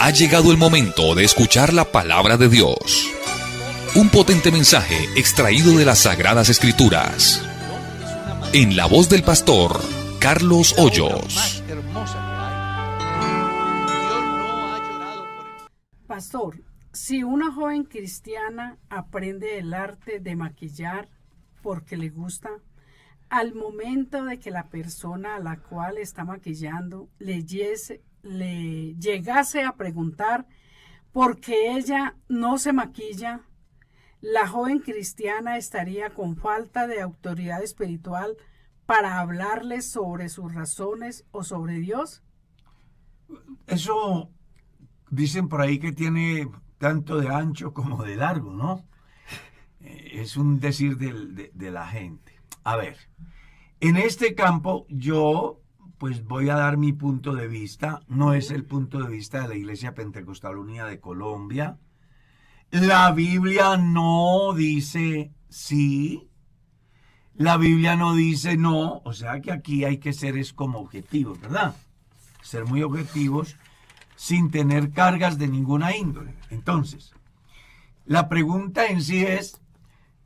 Ha llegado el momento de escuchar la palabra de Dios. Un potente mensaje extraído de las Sagradas Escrituras. En la voz del pastor Carlos Hoyos. Pastor, si una joven cristiana aprende el arte de maquillar porque le gusta, al momento de que la persona a la cual está maquillando le llegase a preguntar por qué ella no se maquilla, la joven cristiana estaría con falta de autoridad espiritual para hablarle sobre sus razones o sobre Dios. Eso dicen por ahí que tiene tanto de ancho como de largo, ¿no? Es un decir de la gente. A ver, en este campo yo pues voy a dar mi punto de vista. No es el punto de vista de la Iglesia Pentecostal Unida de Colombia. La Biblia no dice sí. La Biblia no dice no. O sea que aquí hay que ser como objetivos, ¿verdad? Ser muy objetivos sin tener cargas de ninguna índole. Entonces, la pregunta en sí es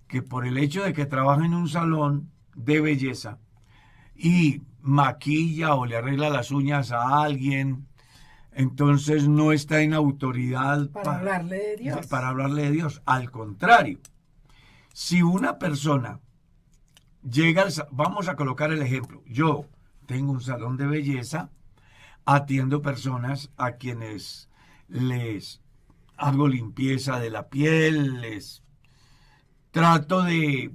que por el hecho de que trabaja en un salón de belleza y maquilla o le arregla las uñas a alguien, entonces no está en autoridad para hablarle de Dios. Para hablarle de Dios. Al contrario, si una persona llega, vamos a colocar el ejemplo, yo tengo un salón de belleza, atiendo personas a quienes les hago limpieza de la piel, les trato de,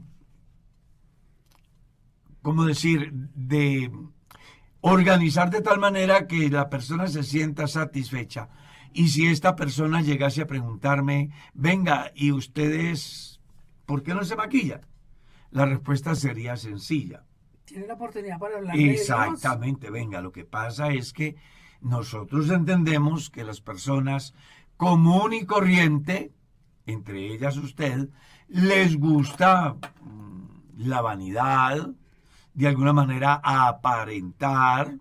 ¿cómo decir?, de organizar de tal manera que la persona se sienta satisfecha. Y si esta persona llegase a preguntarme, venga, ¿y ustedes por qué no se maquillan? La respuesta sería sencilla. Tiene la oportunidad para hablar de Dios. Exactamente, venga, lo que pasa es que nosotros entendemos que las personas común y corriente, entre ellas usted, les gusta la vanidad, de alguna manera aparentar,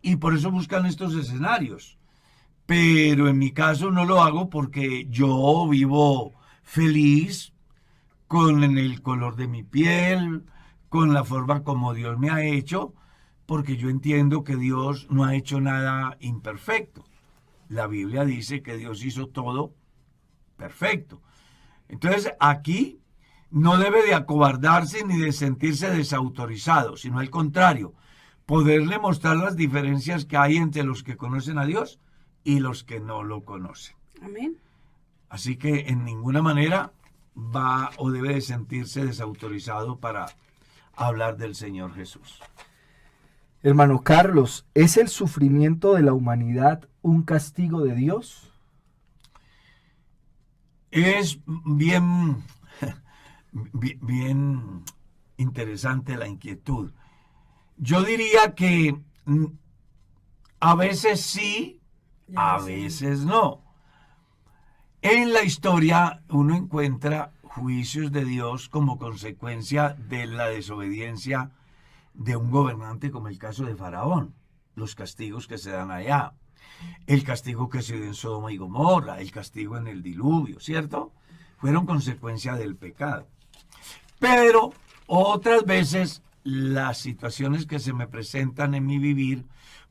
y por eso buscan estos escenarios. Pero en mi caso no lo hago porque yo vivo feliz con el color de mi piel, con la forma como Dios me ha hecho, porque yo entiendo que Dios no ha hecho nada imperfecto. La Biblia dice que Dios hizo todo perfecto. Entonces aquí no debe de acobardarse ni de sentirse desautorizado, sino al contrario, poderle mostrar las diferencias que hay entre los que conocen a Dios y los que no lo conocen. Amén. Así que en ninguna manera va o debe de sentirse desautorizado para hablar del Señor Jesús. Hermano Carlos, ¿es el sufrimiento de la humanidad un castigo de Dios? Es bien interesante la inquietud. Yo diría que a veces sí, a veces no. En la historia uno encuentra juicios de Dios como consecuencia de la desobediencia de un gobernante, como el caso de Faraón, los castigos que se dan allá, el castigo que se dio en Sodoma y Gomorra, el castigo en el diluvio, ¿cierto? Fueron consecuencia del pecado. Pero otras veces las situaciones que se me presentan en mi vivir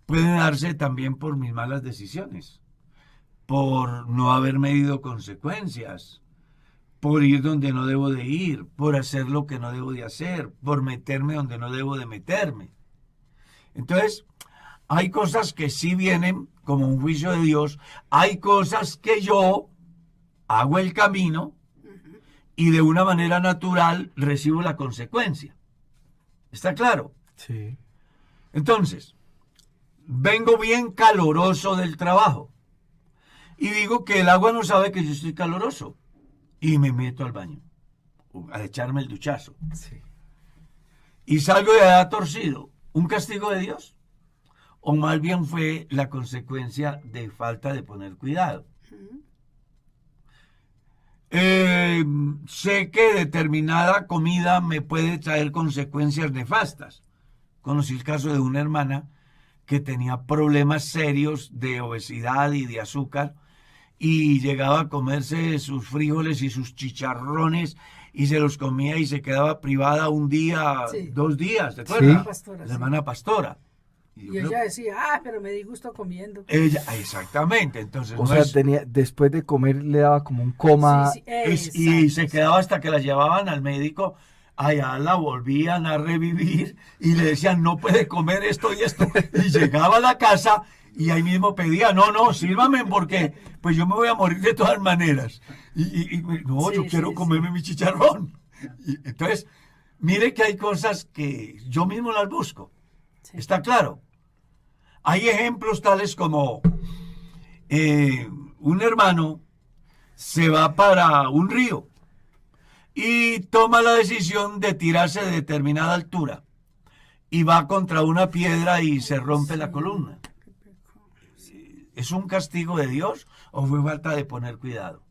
pueden darse también por mis malas decisiones, por no haber medido consecuencias, por ir donde no debo de ir, por hacer lo que no debo de hacer, por meterme donde no debo de meterme. Entonces, hay cosas que sí vienen como un juicio de Dios, hay cosas que yo hago el camino y de una manera natural recibo la consecuencia. ¿Está claro? Sí. Entonces, vengo bien caloroso del trabajo y digo que el agua no sabe que yo estoy caloroso y me meto al baño a echarme el duchazo. Sí. Y salgo de allá torcido. ¿Un castigo de Dios? ¿O más bien fue la consecuencia de falta de poner cuidado? Sé que determinada comida me puede traer consecuencias nefastas. Conocí el caso de una hermana que tenía problemas serios de obesidad y de azúcar y llegaba a comerse sus frijoles y sus chicharrones y se los comía y se quedaba privada un día, Sí. 2 días, ¿te acuerdas? Sí. Pastora, La hermana Pastora. Y yo creo- ella decía, pero me di gusto comiendo. ella, exactamente, entonces O no sea, es- después de comer le daba como un coma. Sí, sí, y se exacto. quedaba hasta que la llevaban al médico, allá la volvían a revivir y le decían, no puede comer esto y esto. Y llegaba a la casa y ahí mismo pedía, no, sírvame porque pues yo me voy a morir de todas maneras. No, Sí, yo quiero sí, comerme mi chicharrón. Y entonces, mire que hay cosas que yo mismo las busco. Sí. ¿Está claro? Hay ejemplos tales como un hermano se va para un río y toma la decisión de tirarse de determinada altura y va contra una piedra y se rompe la columna. ¿Es un castigo de Dios o fue falta de poner cuidado?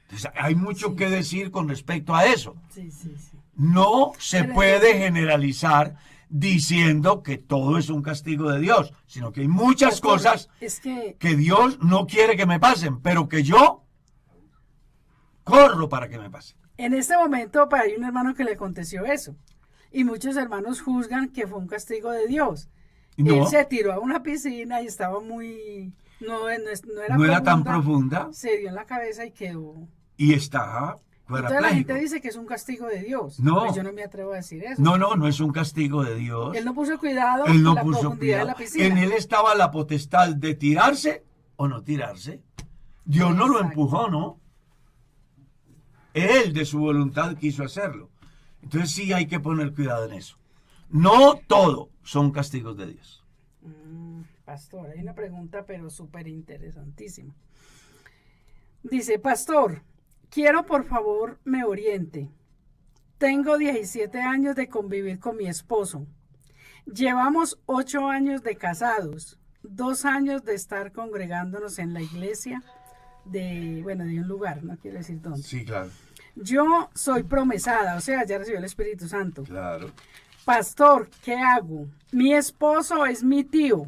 Entonces, hay mucho Sí. que decir con respecto a eso. Sí, sí, sí. No se Pero puede entonces- generalizar diciendo que todo es un castigo de Dios, sino que hay muchas Pastor, cosas es que que Dios no quiere que me pasen, pero que yo corro para que me pasen. en este momento hay un hermano que le aconteció eso. Y muchos hermanos juzgan que fue un castigo de Dios. No, Él se tiró a una piscina y estaba muy... No era no era tan profunda Se dio en la cabeza y quedó... y está Entonces la gente parapléjico. dice que es un castigo de Dios. No. Pues yo no me atrevo a decir eso. No es un castigo de Dios. Él no puso cuidado Él no en la puso profundidad de cuidado. la piscina. En él estaba la potestad de tirarse o no tirarse. Dios no lo Exacto. empujó, ¿no? Él de su voluntad quiso hacerlo. Entonces sí hay que poner cuidado en eso. No todo son castigos de Dios. Pastor, hay una pregunta pero súper interesantísima. Dice, pastor, quiero por favor me oriente. Tengo 17 años de convivir con mi esposo. Llevamos 8 años de casados, 2 años de estar congregándonos en la iglesia de un lugar, no quiero decir dónde. Sí, claro. Yo soy promesada, o sea, ya recibió el Espíritu Santo. Claro. Pastor, ¿qué hago? Mi esposo es mi tío.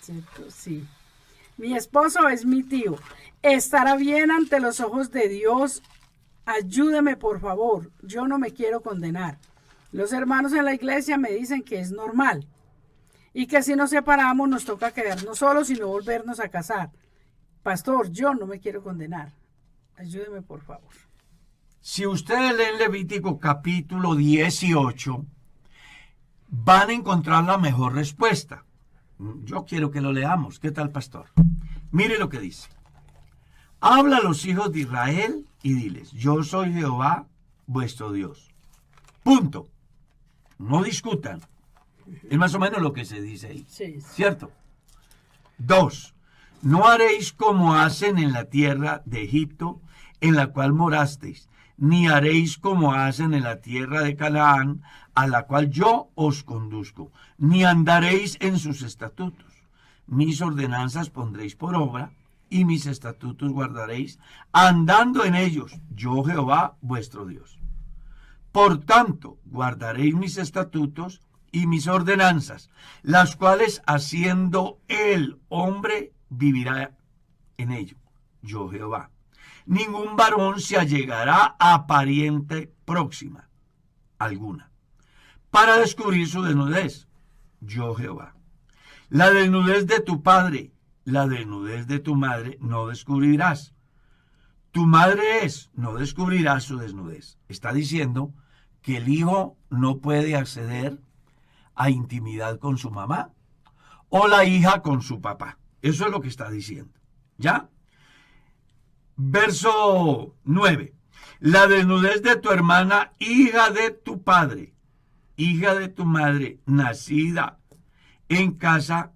¿Cierto? Sí. Mi esposo es mi tío. ¿Estará bien ante los ojos de Dios? Ayúdeme, por favor. Yo no me quiero condenar. Los hermanos en la iglesia me dicen que es normal y que si nos separamos nos toca quedarnos solos y no volvernos a casar. Pastor, yo no me quiero condenar. Ayúdeme, por favor. Si ustedes leen Levítico capítulo 18, van a encontrar la mejor respuesta. Yo quiero que lo leamos. ¿Qué tal, pastor? Mire lo que dice. Habla a los hijos de Israel y diles, yo soy Jehová, vuestro Dios. Punto. No discutan. Es más o menos lo que se dice ahí. Sí. ¿Cierto? 2. No haréis como hacen en la tierra de Egipto, en la cual morasteis, ni haréis como hacen en la tierra de Canaán, a la cual yo os conduzco, ni andaréis en sus estatutos. Mis ordenanzas pondréis por obra, y mis estatutos guardaréis, andando en ellos, yo Jehová vuestro Dios. Por tanto, guardaréis mis estatutos y mis ordenanzas, las cuales haciendo el hombre vivirá en ello, yo Jehová. Ningún varón se allegará a pariente próxima alguna, para descubrir su desnudez, yo Jehová. La desnudez de tu padre, la desnudez de tu madre no descubrirás. Tu madre no descubrirás su desnudez. Está diciendo que el hijo no puede acceder a intimidad con su mamá o la hija con su papá. Eso es lo que está diciendo. ¿Ya? Verso 9. La desnudez de tu hermana, hija de tu padre, hija de tu madre, nacida en casa,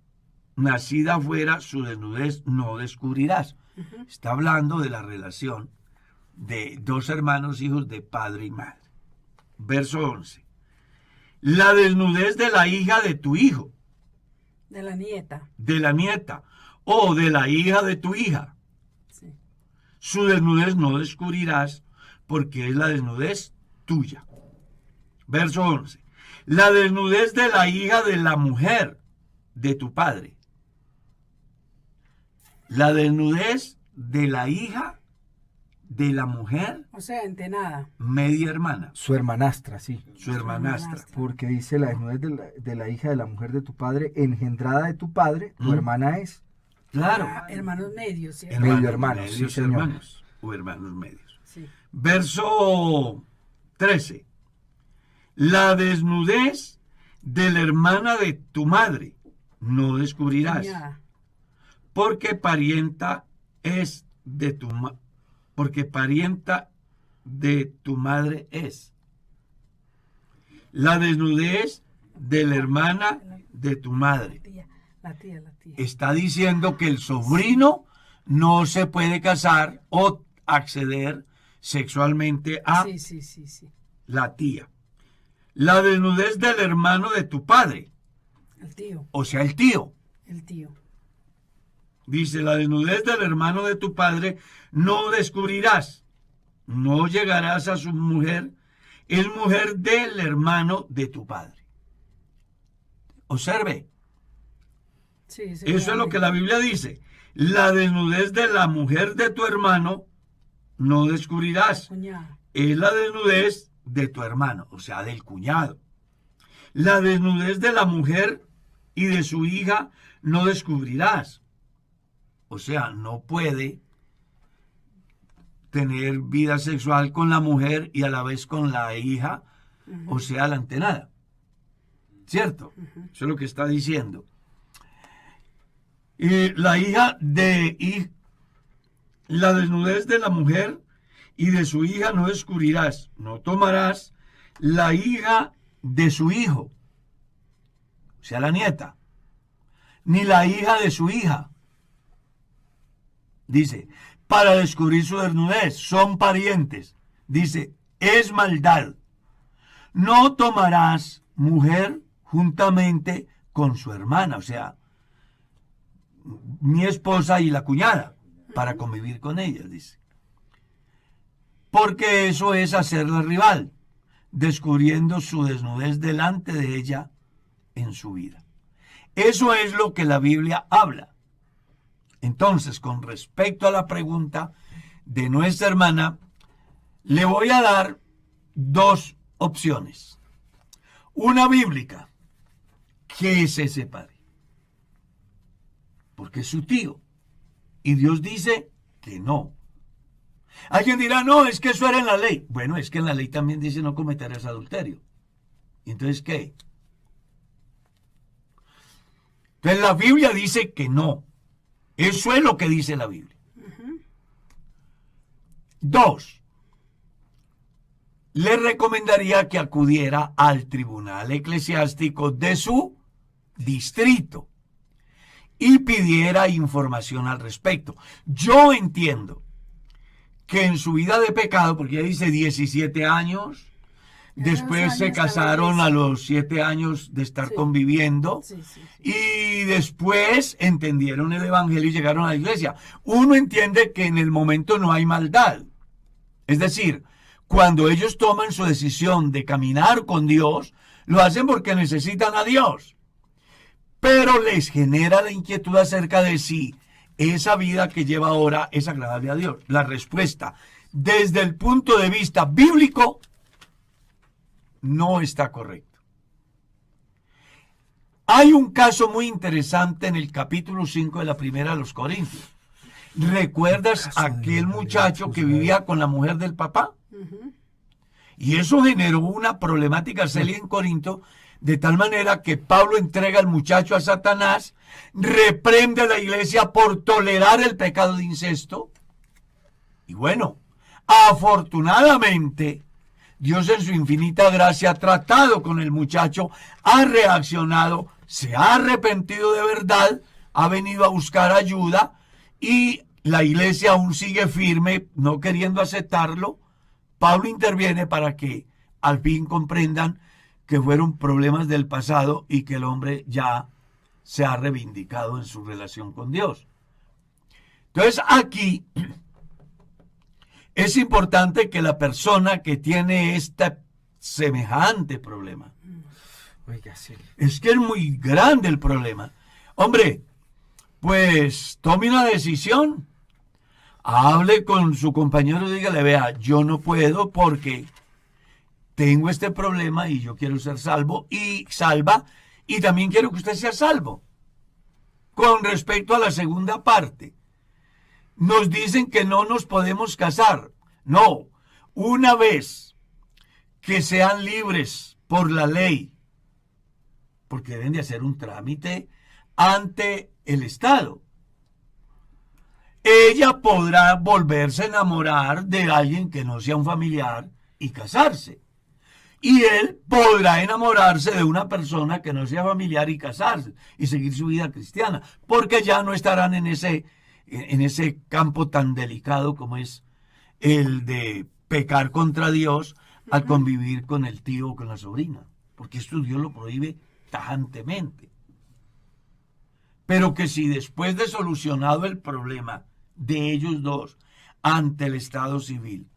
nacida afuera, su desnudez no descubrirás. Está hablando de la relación de dos hermanos hijos de padre y madre. Verso 11. La desnudez de la hija de tu hijo, De la nieta. de la nieta o de la hija de tu hija. Sí. Su desnudez no descubrirás porque es la desnudez tuya. Verso 11. La desnudez de la hija de la mujer de tu padre. La desnudez de la hija de la mujer, O sea, entenada. media hermana, Su hermanastra, sí. su hermanastra. Porque dice la desnudez de la hija de la mujer de tu padre, engendrada de tu padre, tu hermana es. Claro. Hermanos medios, ¿cierto? Medio hermanos, sí, medios señor. hermanos o hermanos medios. Sí. Verso 13. La desnudez de la hermana de tu madre no descubrirás, Cuñada. porque parienta es de tu porque parienta de tu madre es. La desnudez de la hermana de tu madre. La tía. Está diciendo que el sobrino no se puede casar o acceder sexualmente a Sí. la tía. La desnudez del hermano de tu padre, El tío. o sea, el tío. El tío. Dice, la desnudez del hermano de tu padre no descubrirás. No llegarás a su mujer, es mujer del hermano de tu padre. Observe, Sí, eso es lo que la Biblia dice. La desnudez de la mujer de tu hermano no descubrirás. Cuñada. Es la desnudez de tu hermano, o sea, del cuñado. La desnudez de la mujer y de su hija no descubrirás. O sea, no puede tener vida sexual con la mujer y a la vez con la hija, o sea, la antenada. ¿Cierto? Eso es lo que está diciendo. Y la la desnudez de la mujer y de su hija no descubrirás. No tomarás la hija de su hijo, o sea, la nieta, ni la hija de su hija. Dice, para descubrir su desnudez, son parientes. Dice, es maldad. No tomarás mujer juntamente con su hermana, o sea, mi esposa y la cuñada, para convivir con ellas, dice. Porque eso es hacerla rival, descubriendo su desnudez delante de ella en su vida. Eso es lo que la Biblia habla. Entonces, con respecto a la pregunta de nuestra hermana, le voy a dar dos opciones. Una bíblica, que se separe, porque es su tío, y Dios dice que no. Alguien dirá, no, es que eso era en la ley. Bueno, es que en la ley también dice no cometerás adulterio. ¿Y entonces qué? Entonces la Biblia dice que no. Eso es lo que dice la Biblia. Dos, le recomendaría que acudiera al tribunal eclesiástico de su distrito y pidiera información al respecto. Yo entiendo que en su vida de pecado, porque ella dice 17 años, después se casaron a los 7 años de estar conviviendo, y después entendieron el evangelio y llegaron a la iglesia. Uno entiende que en el momento no hay maldad. Es decir, cuando ellos toman su decisión de caminar con Dios, lo hacen porque necesitan a Dios. Pero les genera la inquietud acerca de si esa vida que lleva ahora es agradable a Dios. La respuesta, desde el punto de vista bíblico, no está correcto. Hay un caso muy interesante en el capítulo 5 de la primera de los Corintios. ¿Recuerdas aquel muchacho que vivía con la mujer del papá? Y eso generó una problemática seria en Corinto, de tal manera que Pablo entrega al muchacho a Satanás, reprende a la iglesia por tolerar el pecado de incesto. Y bueno, afortunadamente, Dios en su infinita gracia ha tratado con el muchacho, ha reaccionado, se ha arrepentido de verdad, ha venido a buscar ayuda y la iglesia aún sigue firme, no queriendo aceptarlo. Pablo interviene para que al fin comprendan que fueron problemas del pasado y que el hombre ya se ha reivindicado en su relación con Dios. Entonces aquí es importante que la persona que tiene este semejante problema, Oiga, sí. es que es muy grande el problema, Hombre, pues tome una decisión. Hable con su compañero y dígale, vea, yo no puedo porque tengo este problema y yo quiero ser salvo y salva, y también quiero que usted sea salvo. Con respecto a la segunda parte, nos dicen que no nos podemos casar. No, una vez que sean libres por la ley, porque deben de hacer un trámite ante el Estado, ella podrá volverse a enamorar de alguien que no sea un familiar y casarse. Y él podrá enamorarse de una persona que no sea familiar y casarse y seguir su vida cristiana, porque ya no estarán en ese campo tan delicado como es el de pecar contra Dios al convivir con el tío o con la sobrina, porque esto Dios lo prohíbe tajantemente. Pero que si después de solucionado el problema de ellos dos ante el Estado civil,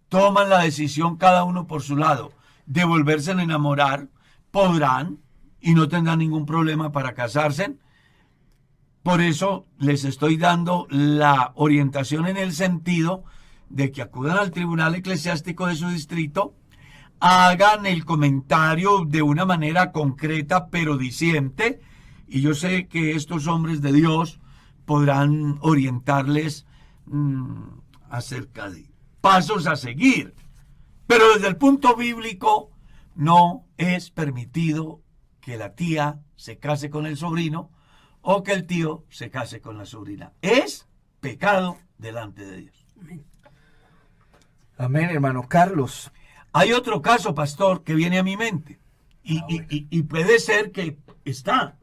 toman la decisión cada uno por su lado de volverse a enamorar, podrán y no tendrán ningún problema para casarse. Por eso les estoy dando la orientación en el sentido de que acudan al tribunal eclesiástico de su distrito, hagan el comentario de una manera concreta pero diciente, y yo sé que estos hombres de Dios podrán orientarles acerca de pasos a seguir. Pero desde el punto bíblico no es permitido que la tía se case con el sobrino o que el tío se case con la sobrina. Es pecado delante de Dios. Amén, hermano Carlos. Hay otro caso, pastor, que viene a mi mente. Y puede ser que está.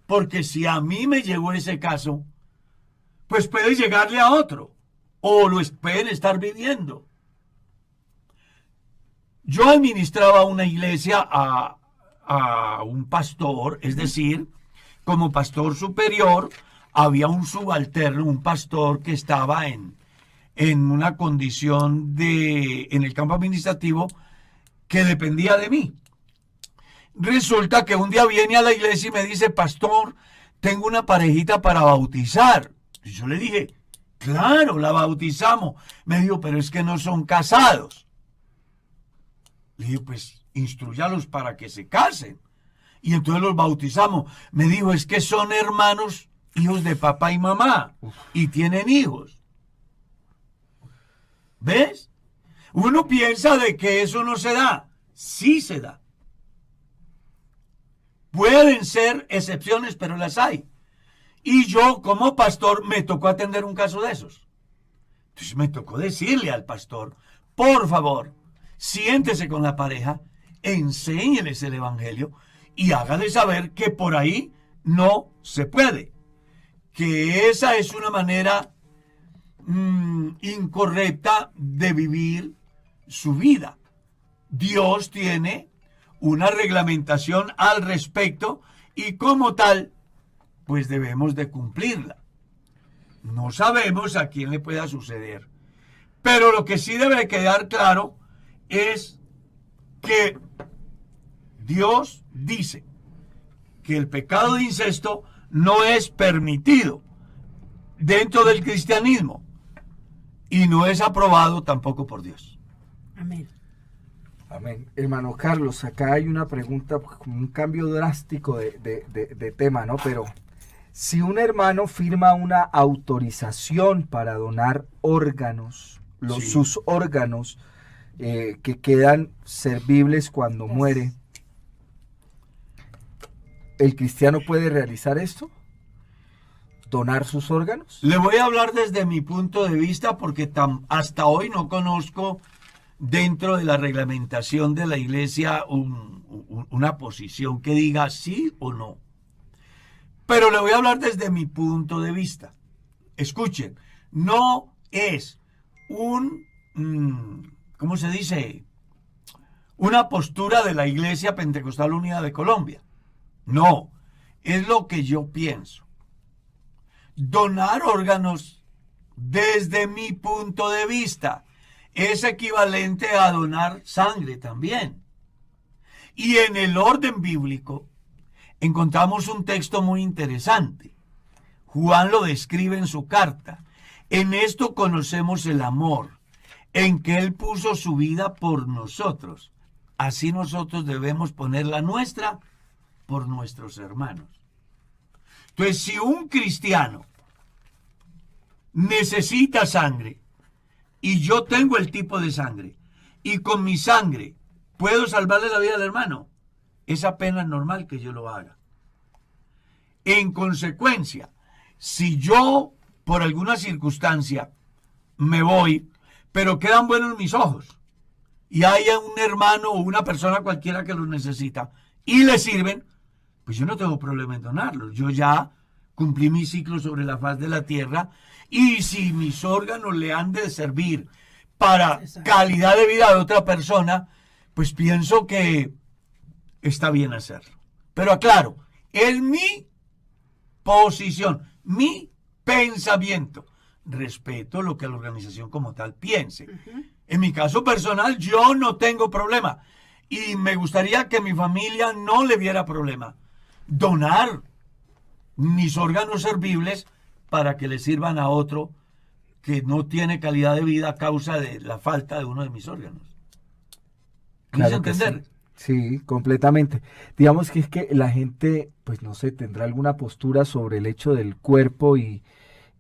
Porque si a mí me llegó ese caso, pues puede llegarle a otro. O lo pueden estar viviendo. Yo administraba una iglesia a un pastor, es decir, como pastor superior, había un subalterno, un pastor que estaba en una condición en el campo administrativo que dependía de mí. Resulta que un día viene a la iglesia y me dice, pastor, tengo una parejita para bautizar. Y yo le dije, claro, la bautizamos. Me dijo, pero es que no son casados. Le dije, pues instruyalos para que se casen. Y entonces los bautizamos. Me dijo, es que son hermanos, hijos de papá y mamá, y tienen hijos. ¿Ves? Uno piensa de que eso no se da. Sí se da. Pueden ser excepciones, pero las hay. Y yo, como pastor, me tocó atender un caso de esos. Entonces me tocó decirle al pastor, por favor, siéntese con la pareja, enséñeles el evangelio y hágale saber que por ahí no se puede. Que esa es una manera incorrecta de vivir su vida. Dios tiene una reglamentación al respecto y como tal, pues debemos de cumplirla. No sabemos a quién le pueda suceder, pero lo que sí debe quedar claro es que Dios dice que el pecado de incesto no es permitido dentro del cristianismo y no es aprobado tampoco por Dios. Amén. Amén. Hermano Carlos, acá hay una pregunta, un cambio drástico de tema, ¿no? Pero si un hermano firma una autorización para donar órganos, sus órganos que quedan servibles cuando muere, ¿el cristiano puede realizar esto? ¿Donar sus órganos? Le voy a hablar desde mi punto de vista porque hasta hoy no conozco dentro de la reglamentación de la iglesia una posición que diga sí o no. Pero le voy a hablar desde mi punto de vista. Escuchen, no es ¿cómo se dice? Una postura de la Iglesia Pentecostal Unida de Colombia. No, es lo que yo pienso. Donar órganos, desde mi punto de vista, es equivalente a donar sangre también. Y en el orden bíblico, encontramos un texto muy interesante. Juan lo describe en su carta. En esto conocemos el amor, en que Él puso su vida por nosotros. Así nosotros debemos poner la nuestra por nuestros hermanos. Entonces, si un cristiano necesita sangre y yo tengo el tipo de sangre y con mi sangre puedo salvarle la vida al hermano, es apenas normal que yo lo haga. En consecuencia, si yo por alguna circunstancia me voy, pero quedan buenos mis ojos y hay un hermano o una persona cualquiera que los necesita y le sirven, pues yo no tengo problema en donarlos. Yo ya cumplí mi ciclo sobre la faz de la tierra y si mis órganos le han de servir para calidad de vida de otra persona, pues pienso que está bien hacerlo. Pero aclaro, es mi posición, mi pensamiento. Respeto lo que la organización como tal piense. En mi caso personal, yo no tengo problema. Y me gustaría que mi familia no le viera problema. Donar mis órganos servibles para que le sirvan a otro que no tiene calidad de vida a causa de la falta de uno de mis órganos. ¿Quieres entender? Sí, completamente. Digamos que es que la gente, pues no sé, tendrá alguna postura sobre el hecho del cuerpo y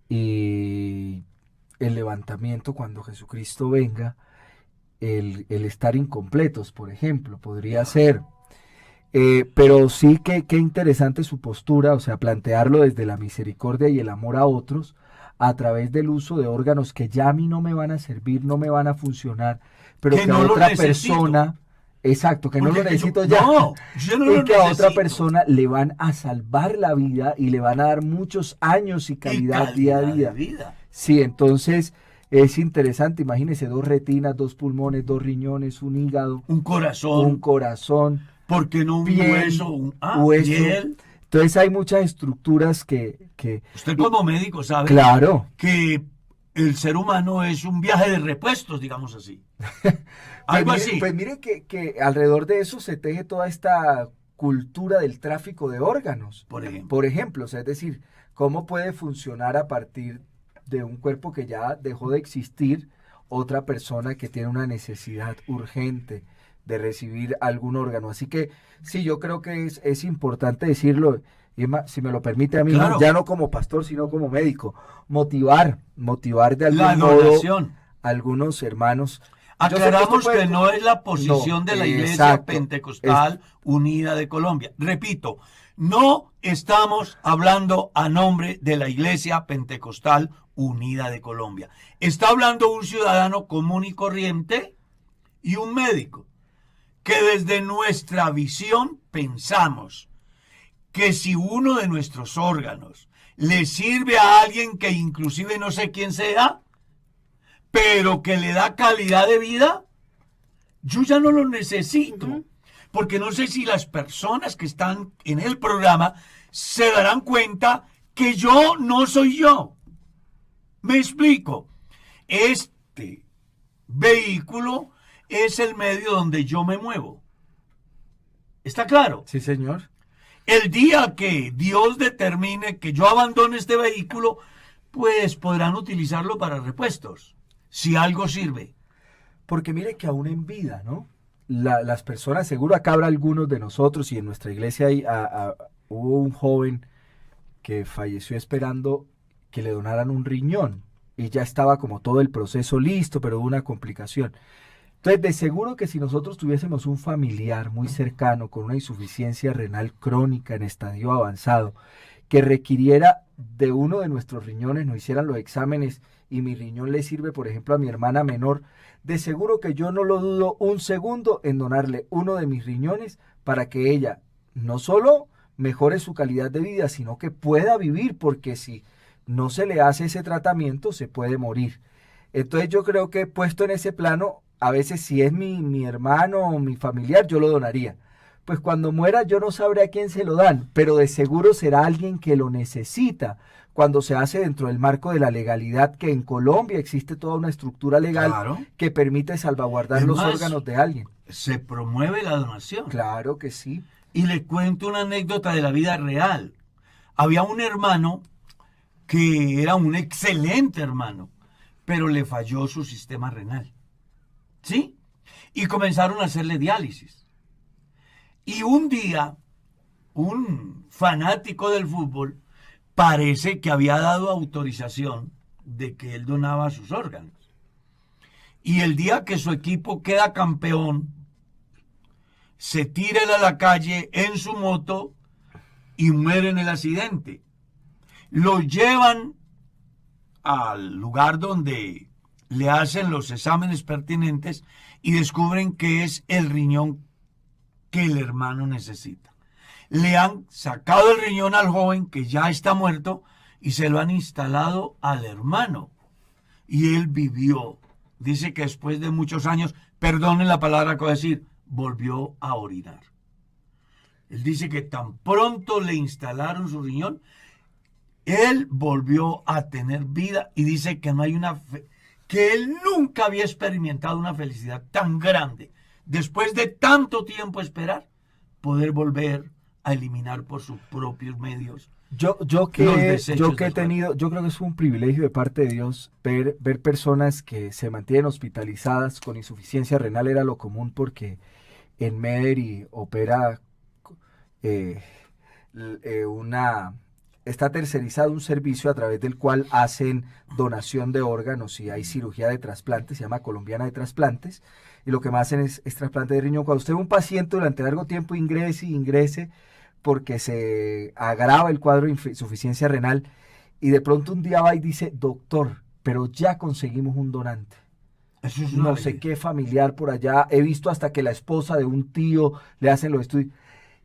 el levantamiento cuando Jesucristo venga, el estar incompletos, por ejemplo, podría ser. Pero sí que qué interesante su postura, o sea, plantearlo desde la misericordia y el amor a otros a través del uso de órganos que ya a mí no me van a servir, no me van a funcionar, pero que a otra persona, exacto, que no lo necesito ya, y que a otra persona le van a salvar la vida y le van a dar muchos años y calidad día a día. Sí, entonces es interesante, imagínese 2 retinas, 2 pulmones, 2 riñones, un hígado, un corazón, ¿por qué no un hueso? Hueso. Piel. Entonces hay muchas estructuras que usted como médico sabe, claro, que el ser humano es un viaje de repuestos, digamos así. Algo así. Pues mire que alrededor de eso se teje toda esta cultura del tráfico de órganos. Por ejemplo, o sea, es decir, cómo puede funcionar a partir de un cuerpo que ya dejó de existir otra persona que tiene una necesidad urgente de recibir algún órgano. Así que sí, yo creo que es importante decirlo, Irma, si me lo permite a mí, claro, ya no como pastor, sino como médico, motivar de algún modo a algunos hermanos. Aclaramos que no es la posición de la Iglesia Pentecostal Unida de Colombia. Repito, no estamos hablando a nombre de la Iglesia Pentecostal Unida de Colombia. Está hablando un ciudadano común y corriente y un médico, que desde nuestra visión pensamos que si uno de nuestros órganos le sirve a alguien que inclusive no sé quién sea, pero que le da calidad de vida, yo ya no lo necesito. Porque no sé si las personas que están en el programa se darán cuenta que yo no soy yo. Me explico. Este vehículo es el medio donde yo me muevo. ¿Está claro? Sí, señor. El día que Dios determine que yo abandone este vehículo, pues podrán utilizarlo para repuestos, si algo sirve. Porque mire que aún en vida, ¿no? Las personas, seguro acá habrá algunos de nosotros, y en nuestra iglesia hubo un joven que falleció esperando que le donaran un riñón, y ya estaba como todo el proceso listo, pero hubo una complicación. Entonces, de seguro que si nosotros tuviésemos un familiar muy cercano con una insuficiencia renal crónica en estadio avanzado, que requiriera de uno de nuestros riñones, nos hicieran los exámenes y mi riñón le sirve, por ejemplo, a mi hermana menor, de seguro que yo no lo dudo un segundo en donarle uno de mis riñones para que ella no solo mejore su calidad de vida, sino que pueda vivir, porque si no se le hace ese tratamiento, se puede morir. Entonces yo creo que puesto en ese plano, a veces si es mi hermano o mi familiar, yo lo donaría. Pues cuando muera yo no sabré a quién se lo dan, pero de seguro será alguien que lo necesita, cuando se hace dentro del marco de la legalidad, que en Colombia existe toda una estructura legal, claro, que permite salvaguardar los órganos de alguien. Se promueve la donación. Claro que sí. Y le cuento una anécdota de la vida real. Había un hermano que era un excelente hermano, pero le falló su sistema renal. ¿Sí? Y comenzaron a hacerle diálisis. Y un día, un fanático del fútbol parece que había dado autorización de que él donaba sus órganos. Y el día que su equipo queda campeón, se tira él a la calle en su moto y muere en el accidente. Lo llevan al lugar donde le hacen los exámenes pertinentes y descubren que es el riñón que el hermano necesita. Le han sacado el riñón al joven que ya está muerto y se lo han instalado al hermano. Y él vivió. Dice que después de muchos años, perdonen la palabra que voy a decir, volvió a orinar. Él dice que tan pronto le instalaron su riñón, él volvió a tener vida y dice que no hay que él nunca había experimentado una felicidad tan grande. Después de tanto tiempo esperar, poder volver a eliminar por sus propios medios. Yo que he tenido, yo creo que es un privilegio de parte de Dios ver personas que se mantienen hospitalizadas con insuficiencia renal. Era lo común porque en Mederi opera está tercerizado un servicio a través del cual hacen donación de órganos y hay cirugía de trasplantes, se llama Colombiana de Trasplantes, y lo que más hacen es trasplante de riñón. Cuando usted ve un paciente durante largo tiempo ingrese porque se agrava el cuadro de insuficiencia renal y de pronto un día va y dice, doctor, pero ya conseguimos un donante. Eso es No sé qué familiar por allá, he visto hasta que la esposa de un tío le hacen los estudios.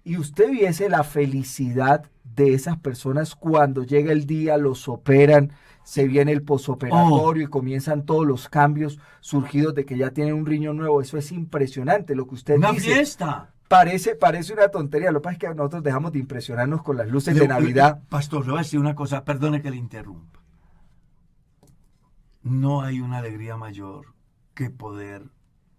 Y usted viese la felicidad de esas personas cuando llega el día, los operan, se viene el posoperatorio y comienzan todos los cambios surgidos de que ya tienen un riñón nuevo. Eso es impresionante lo que usted dice. ¡Una fiesta! Parece una tontería, lo que pasa es que nosotros dejamos de impresionarnos con las luces de Navidad. Pastor, le voy a decir una cosa, perdone que le interrumpa. No hay una alegría mayor que poder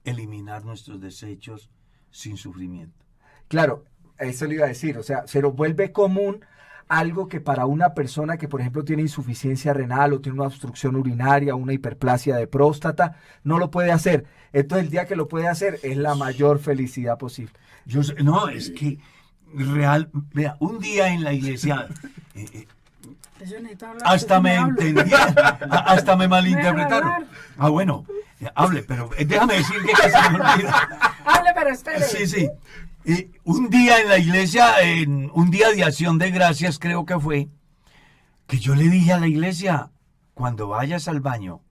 eliminar nuestros desechos sin sufrimiento. Claro, eso le iba a decir, o sea, se nos vuelve común algo que para una persona que, por ejemplo, tiene insuficiencia renal o tiene una obstrucción urinaria, una hiperplasia de próstata, no lo puede hacer. Entonces, el día que lo puede hacer es la mayor felicidad posible. No, es que vea, un día en la iglesia hasta me entendieron, hasta me malinterpretaron. Bueno, hable, pero déjame decir que casi me olvido. Hable, pero espere. Sí. Un día en la iglesia, en un día de acción de gracias, creo que fue, que yo le dije a la iglesia, cuando vayas al baño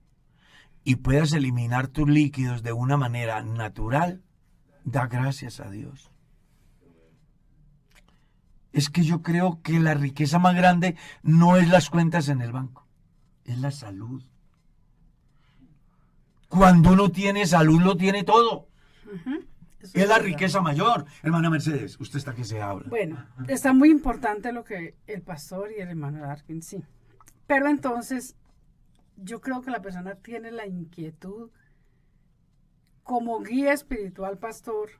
y puedas eliminar tus líquidos de una manera natural, da gracias a Dios. Es que yo creo que la riqueza más grande no es las cuentas en el banco, es la salud. Cuando uno tiene salud, lo tiene todo. Es la riqueza mayor. Hermana Mercedes, usted está que se habla. Bueno, está muy importante lo que el pastor y el hermano Darwin, sí. Pero entonces, yo creo que la persona tiene la inquietud como guía espiritual, pastor,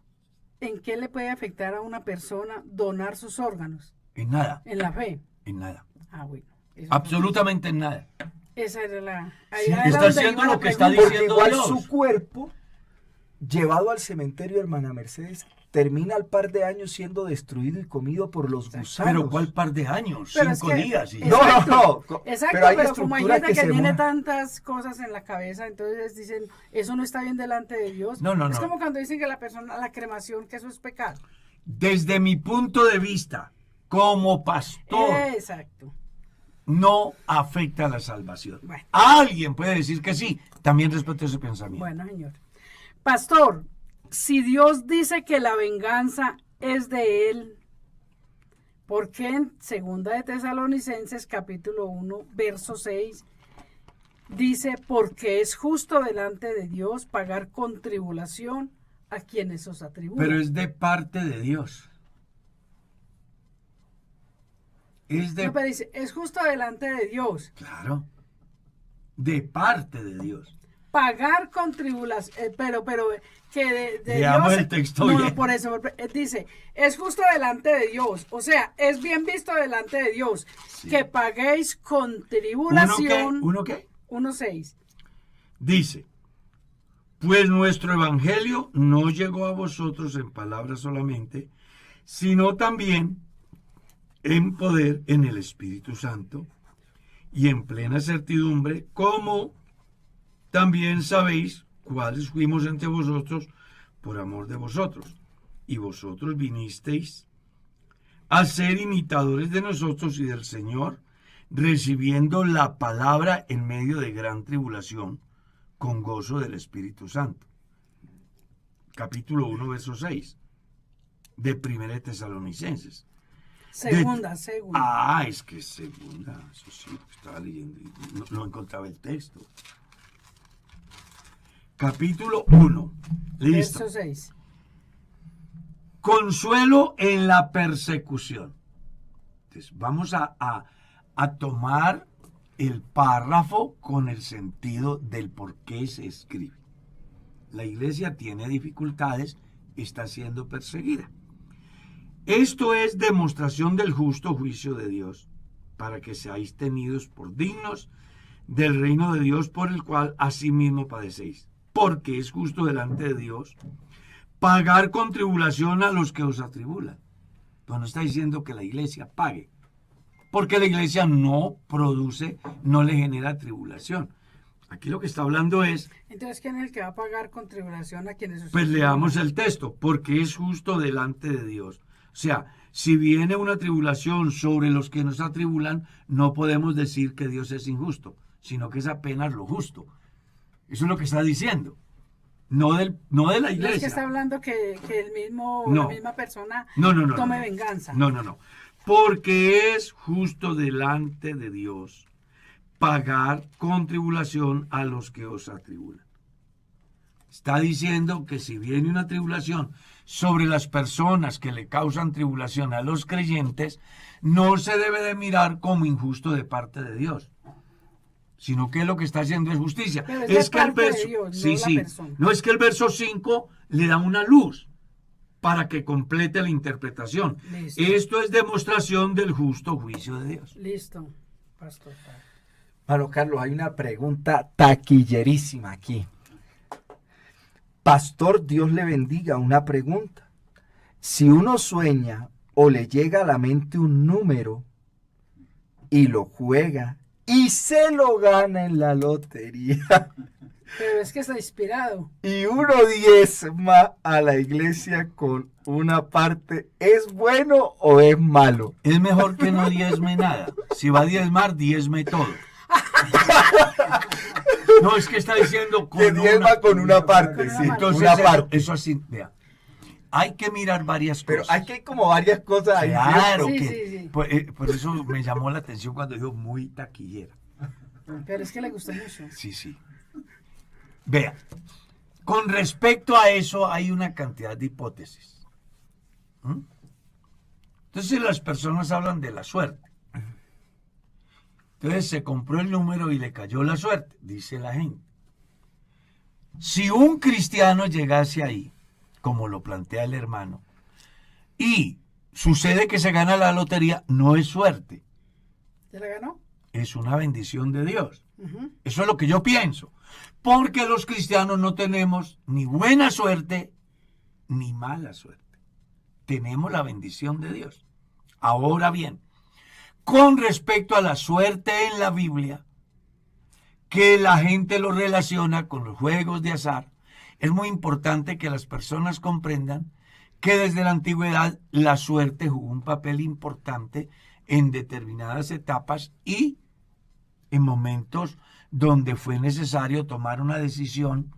¿en qué le puede afectar a una persona donar sus órganos? En nada. En la fe. En nada. Bueno. Absolutamente en nada. Esa era la... Sí, está haciendo lo que está diciendo igual Dios. Su cuerpo, llevado al cementerio, hermana Mercedes, termina al par de años siendo destruido y comido por los gusanos. ¿Pero cuál par de años? Pero 5 días. Y... No. Exacto, pero como hay gente que tiene tantas cosas en la cabeza, entonces dicen, eso no está bien delante de Dios. No. Es como cuando dicen que la cremación, que eso es pecado. Desde mi punto de vista, como pastor, exacto, no afecta a la salvación. Bueno. Alguien puede decir que sí, también respeto ese pensamiento. Bueno, señor. Pastor, si Dios dice que la venganza es de Él, ¿por qué en 2 de Tesalonicenses capítulo 1, verso 6, dice, porque es justo delante de Dios pagar con tribulación a quienes os atribuyen? Pero es de parte de Dios. Pero dice, es justo delante de Dios. Claro. De parte de Dios. pagar con tribulación, pero que de Leamos Dios, el texto no, bien. por eso dice, es justo delante de Dios, o sea, es bien visto delante de Dios, que paguéis con tribulación. ¿Uno qué? 1:6. Dice, pues nuestro evangelio no llegó a vosotros en palabras solamente, sino también en poder en el Espíritu Santo y en plena certidumbre, como también sabéis cuáles fuimos entre vosotros por amor de vosotros. Y vosotros vinisteis a ser imitadores de nosotros y del Señor, recibiendo la palabra en medio de gran tribulación, con gozo del Espíritu Santo. Capítulo 1, verso 6 de 1 Tesalonicenses. Segunda. Es que es segunda, eso sí, lo que estaba leyendo y no encontraba el texto. Capítulo 1, listo. Verso 6. Consuelo en la persecución. Entonces, vamos a tomar el párrafo con el sentido del por qué se escribe. La iglesia tiene dificultades, está siendo perseguida. Esto es demostración del justo juicio de Dios, para que seáis tenidos por dignos del reino de Dios, por el cual asimismo padecéis. Porque es justo delante de Dios pagar con tribulación a los que os atribulan. Pero no está diciendo que la iglesia pague, porque la iglesia no produce, no le genera tribulación. Aquí lo que está hablando es, Entonces, ¿quién es el que va a pagar con tribulación a quienes os pues atribulan? leamos el texto, porque es justo delante de Dios. O sea, si viene una tribulación sobre los que nos atribulan, no podemos decir que Dios es injusto, sino que es apenas lo justo. Eso es lo que está diciendo. No de la No es que iglesia. está hablando que el mismo, No. la misma persona No. tome venganza. No. Porque es justo delante de Dios pagar con tribulación a los que os atribulan. Está diciendo que si viene una tribulación sobre las personas que le causan tribulación a los creyentes, no se debe de mirar como injusto de parte de Dios, sino que lo que está haciendo es justicia. Pero es de que el parte de verso, Dios, no la persona. no es que el verso 5 le da una luz para que complete la interpretación. Listo. Esto es demostración del justo juicio de Dios. Listo, pastor. Hermano Carlos, hay una pregunta taquillerísima aquí. Pastor, Dios le bendiga, una pregunta. Si uno sueña o le llega a la mente un número y lo juega y se lo gana en la lotería Pero es que está inspirado. y uno diezma a la iglesia con una parte, ¿es bueno o es malo? Es mejor que no diezme nada. Si va a diezmar, diezme todo. No, es que está diciendo Que diezma con una parte, Con sí, una Entonces, una parte. eso así, vea. Hay que mirar varias Pero cosas. hay que como varias cosas ahí. Claro Sí, que sí. Por eso me llamó la atención cuando dijo muy taquillera. Pero es que le gustó mucho. Sí. Vea, con respecto a eso hay una cantidad de hipótesis. ¿Mm? Entonces las personas hablan de la suerte. Entonces se compró el número y le cayó la suerte, dice la gente. Si un cristiano llegase ahí, como lo plantea el hermano, y sucede que se gana la lotería, no es suerte, ¿Se la ganó? es una bendición de Dios. Ujú. Eso es lo que yo pienso. Porque los cristianos no tenemos ni buena suerte ni mala suerte. Tenemos la bendición de Dios. Ahora bien, con respecto a la suerte en la Biblia, que la gente lo relaciona con los juegos de azar, es muy importante que las personas comprendan que desde la antigüedad la suerte jugó un papel importante en determinadas etapas y en momentos donde fue necesario tomar una decisión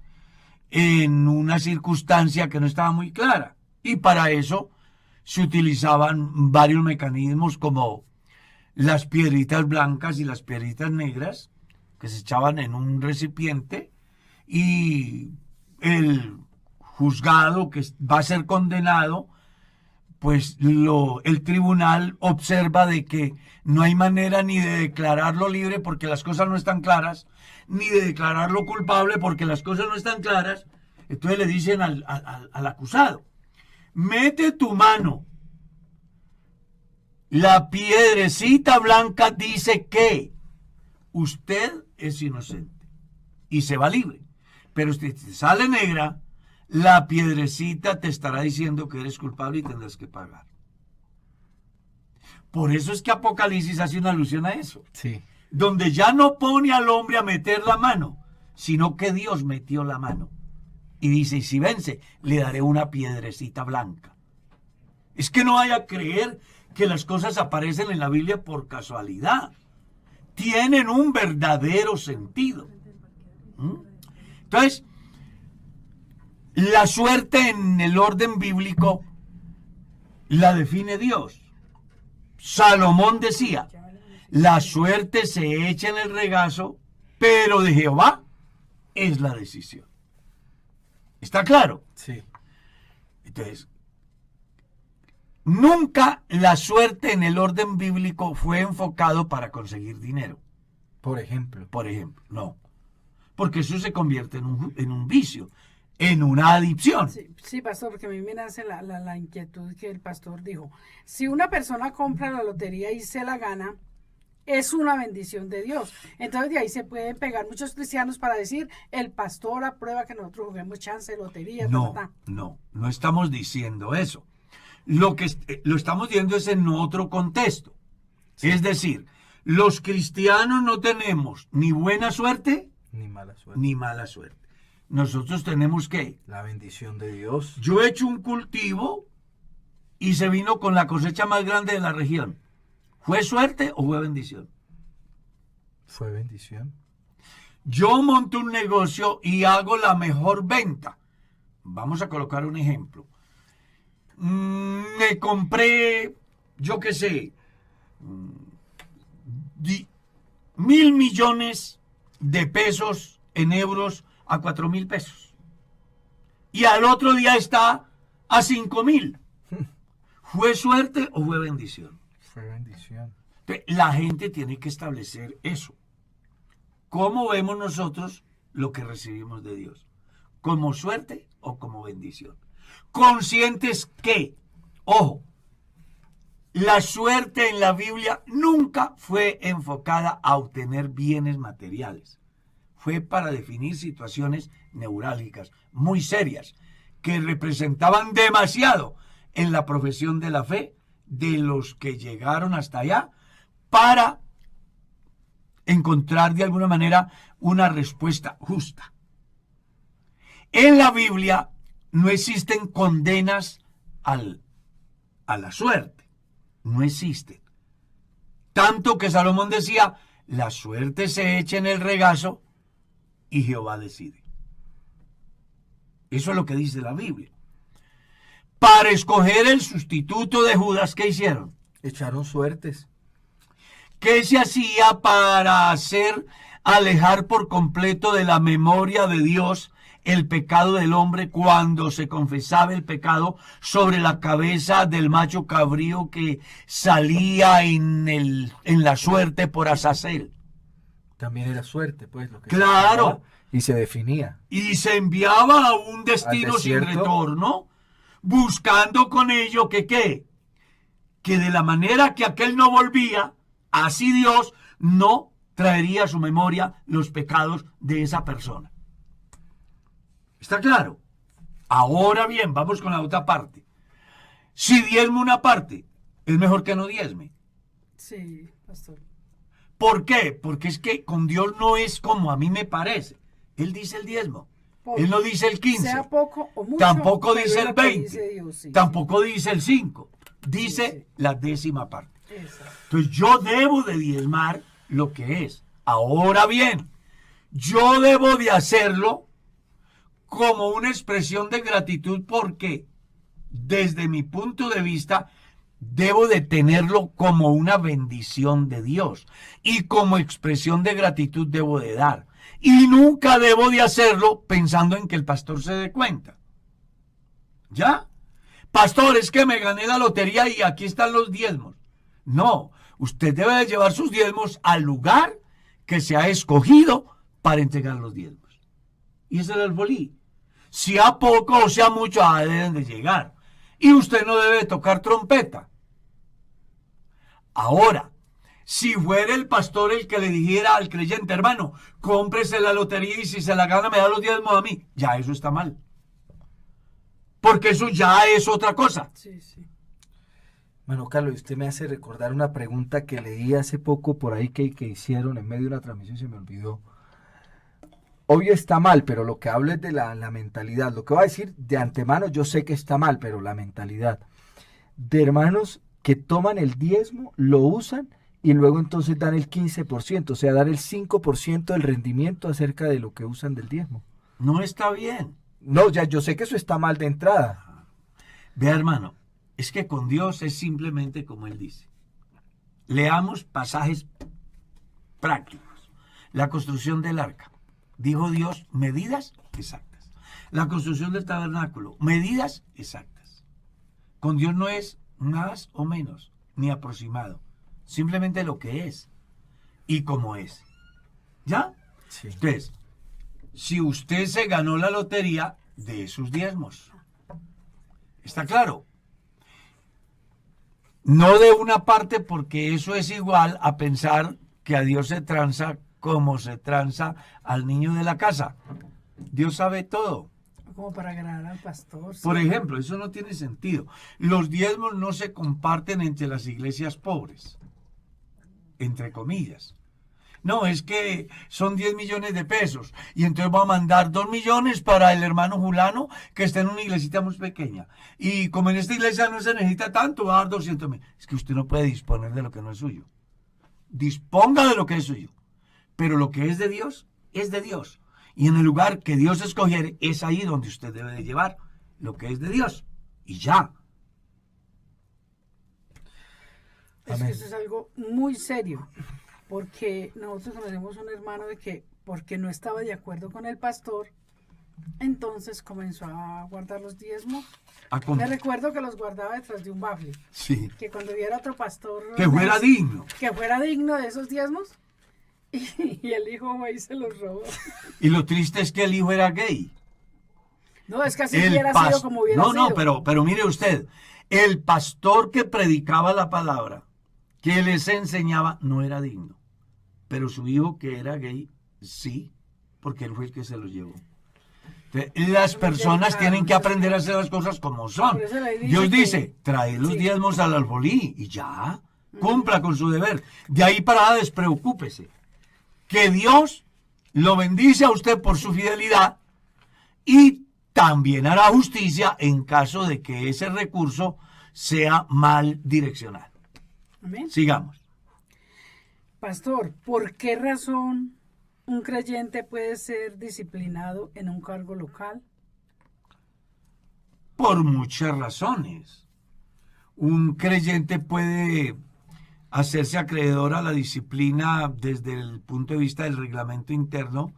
en una circunstancia que no estaba muy clara. Y para eso se utilizaban varios mecanismos como las piedritas blancas y las piedritas negras que se echaban en un recipiente y el juzgado que va a ser condenado pues el tribunal observa de que no hay manera ni de declararlo libre porque las cosas no están claras, ni de declararlo culpable porque las cosas no están claras. Entonces le dicen al acusado, mete tu mano. La piedrecita blanca dice que usted es inocente y se va libre. Pero si te sale negra, la piedrecita te estará diciendo que eres culpable y tendrás que pagar. Por eso es que Apocalipsis hace una alusión a eso. Sí. Donde ya no pone al hombre a meter la mano, sino que Dios metió la mano. Y dice, y si vence, le daré una piedrecita blanca. Es que no vaya a creer que las cosas aparecen en la Biblia por casualidad. Tienen un verdadero sentido. Entonces, la suerte en el orden bíblico la define Dios. Salomón decía, la suerte se echa en el regazo, pero de Jehová es la decisión. ¿Está claro? Sí. Entonces, nunca la suerte en el orden bíblico fue enfocado para conseguir dinero. Por ejemplo. Por ejemplo, no. Porque eso se convierte en un vicio, en una adicción. Sí, pastor, porque a mí me nace la inquietud que el pastor dijo. Si una persona compra la lotería y se la gana, es una bendición de Dios. Entonces de ahí se pueden pegar muchos cristianos para decir, el pastor aprueba que nosotros juguemos chance de lotería. No estamos diciendo eso. Lo estamos diciendo es en otro contexto. Sí. Es decir, los cristianos no tenemos ni buena suerte, ni mala suerte. Nosotros tenemos que la bendición de Dios. Yo he hecho un cultivo y se vino con la cosecha más grande de la región. ¿Fue suerte o fue bendición? Fue bendición. Yo monto un negocio y hago la mejor venta. Vamos a colocar un ejemplo. Me compré, yo qué sé, 1.000 millones de pesos en euros a 4.000 pesos. Y al otro día está a 5.000. ¿Fue suerte o fue bendición? Fue bendición. La gente tiene que establecer eso. ¿Cómo vemos nosotros lo que recibimos de Dios? ¿Como suerte o como bendición? Conscientes que, ojo, la suerte en la Biblia nunca fue enfocada a obtener bienes materiales. Fue para definir situaciones neurálgicas muy serias que representaban demasiado en la profesión de la fe de los que llegaron hasta allá para encontrar de alguna manera una respuesta justa. En la Biblia no existen condenas a la suerte. No existen. Tanto que Salomón decía, la suerte se echa en el regazo y Jehová decide. Eso es lo que dice la Biblia. Para escoger el sustituto de Judas, ¿qué hicieron? Echaron suertes. ¿Qué se hacía para alejar por completo de la memoria de Dios el pecado del hombre cuando se confesaba el pecado sobre la cabeza del macho cabrío que salía en la suerte por Azazel? También era suerte, pues. Lo que claro. Y se definía. Y se enviaba a un destino sin retorno, buscando con ello que de la manera que aquel no volvía, así Dios no traería a su memoria los pecados de esa persona. ¿Está claro? Ahora bien, vamos con la otra parte. Si diezmo una parte, es mejor que no diezme. Sí, pastor. ¿Por qué? Porque es que con Dios no es como a mí me parece. Él dice el diezmo. Él no dice el 15. Sea poco o mucho. Tampoco dice el 20. Dice Dios, sí, tampoco dice el 5. Dice sí. La décima parte. Exacto. Entonces yo debo de diezmar lo que es. Ahora bien, yo debo de hacerlo como una expresión de gratitud porque desde mi punto de vista debo de tenerlo como una bendición de Dios y como expresión de gratitud debo de dar y nunca debo de hacerlo pensando en que el pastor se dé cuenta. ¿Ya? pastor, es que me gané la lotería y aquí están los diezmos. No, usted debe de llevar sus diezmos al lugar que se ha escogido para entregar los diezmos. Y ese es el alfolí. Sea poco o sea mucho, deben de llegar. Y usted no debe tocar trompeta. Ahora, si fuera el pastor el que le dijera al creyente, hermano, cómprese la lotería y si se la gana me da los diezmos a mí, ya eso está mal. Porque eso ya es otra cosa. Sí, sí. Bueno, Carlos, usted me hace recordar una pregunta que leí hace poco por ahí que hicieron en medio de una transmisión y se me olvidó. Obvio está mal, pero lo que hablo es de la mentalidad. Lo que voy a decir de antemano, yo sé que está mal, pero la mentalidad de hermanos que toman el diezmo, lo usan y luego entonces dan el 15%, o sea, dar el 5% del rendimiento acerca de lo que usan del diezmo. No está bien. No, ya yo sé que eso está mal de entrada. Vea, hermano, es que con Dios es simplemente como Él dice. Leamos pasajes prácticos. La construcción del arca. Dijo Dios, medidas exactas. La construcción del tabernáculo, medidas exactas. Con Dios no es más o menos, ni aproximado. Simplemente lo que es y como es. ¿Ya? Sí. Entonces, si usted se ganó la lotería, de sus diezmos. ¿Está claro? No de una parte, porque eso es igual a pensar que a Dios se tranza como se tranza al niño de la casa. Dios sabe todo. Como para agradar al pastor. Sí. Por ejemplo, eso no tiene sentido. Los diezmos no se comparten entre las iglesias pobres, entre comillas. No, es que son 10 millones de pesos y entonces va a mandar 2 millones para el hermano Julano que está en una iglesita muy pequeña. Y como en esta iglesia no se necesita tanto, va a dar 200,000. Es que usted no puede disponer de lo que no es suyo. Disponga de lo que es suyo. Pero lo que es de Dios, es de Dios. Y en el lugar que Dios escogiere, es ahí donde usted debe de llevar lo que es de Dios. Y ya. Eso es algo muy serio. Porque nosotros conocemos un hermano de que, porque no estaba de acuerdo con el pastor, entonces comenzó a guardar los diezmos. Me recuerdo que los guardaba detrás de un bafle. Sí. Que cuando viera otro pastor... Que fuera digno. Que fuera digno de esos diezmos. Y el hijo ahí se los robó. Y lo triste es que el hijo era gay. No, es que así hubiera sido como hubiera sido. No, pero mire usted, el pastor que predicaba la palabra, que les enseñaba, no era digno. Pero su hijo, que era gay, sí, porque él fue el que se los llevó. Entonces, las personas tienen que aprender a hacer las cosas como son. Dios dice, trae los diezmos al alfolí y ya, cumpla con su deber. De ahí para nada despreocúpese. Que Dios lo bendice a usted por su fidelidad y también hará justicia en caso de que ese recurso sea mal direccionado. Amén. Sigamos. Pastor, ¿por qué razón un creyente puede ser disciplinado en un cargo local? Por muchas razones. Un creyente puede hacerse acreedor a la disciplina desde el punto de vista del reglamento interno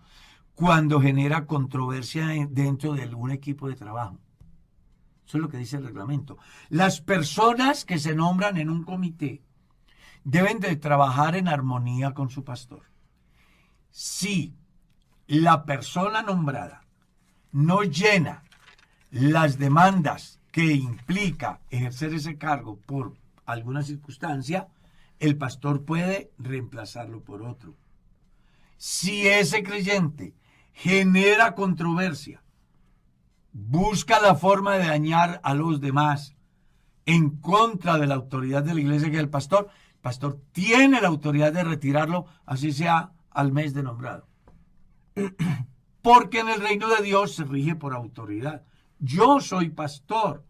cuando genera controversia dentro de un equipo de trabajo. Eso es lo que dice el reglamento. Las personas que se nombran en un comité deben de trabajar en armonía con su pastor. Si la persona nombrada no llena las demandas que implica ejercer ese cargo por alguna circunstancia, el pastor puede reemplazarlo por otro. Si ese creyente genera controversia, busca la forma de dañar a los demás en contra de la autoridad de la iglesia que es el pastor tiene la autoridad de retirarlo, así sea al mes de nombrado. Porque en el reino de Dios se rige por autoridad. Yo soy pastor.